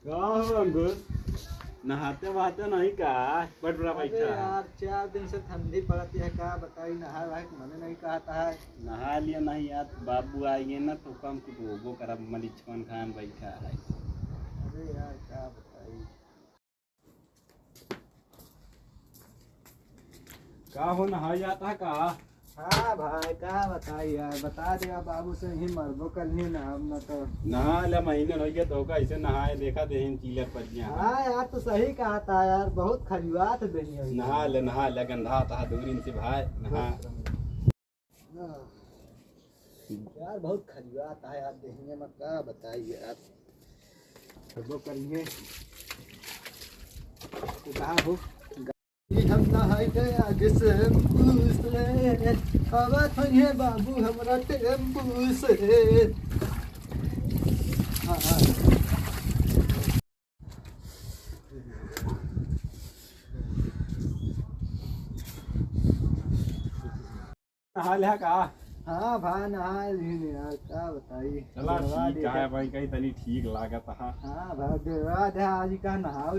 का हो अंकुर, नहाते वहाते नहीं का? बट बड़ा अरे बैठा है। यार 4 दिन से ठंडी पड़ती है, क्या बताई नहा रहा है मन नहीं कहता है। नहा लिया नहीं यार, बाबू आएंगे ना तो कम कुछ वो कर मरीचकन खान बैठा है। अरे यार क्या बताई। का हो नहा जाता है का? हाँ भाई क्या बताई यार, बता देगा बाबू से ही मरबो कल ही ना हम न तो। नहा ले महीने हो गया तो कैसे नहाए देखा दे चीलर पर गया। हाँ यार तो सही कहा था यार, बहुत खजुआत देनी है। नहा ले गंधा था दूरिन से भाई नहा। यार बहुत खजुआत है यार, देखने में क्या बताई यार। मरबो करिए तो कहा हो हम नहाए गए आगे से पूछ ले, अब तो ये बाबू हमारा टेम्पू से। हाँ हाँ। नहा लिया का? हाँ भाई नहा ली यार, क्या बताई। चला ठीक है भाई, कहीं तनी ठीक लागत है। हाँ भाई आज का नहाओ।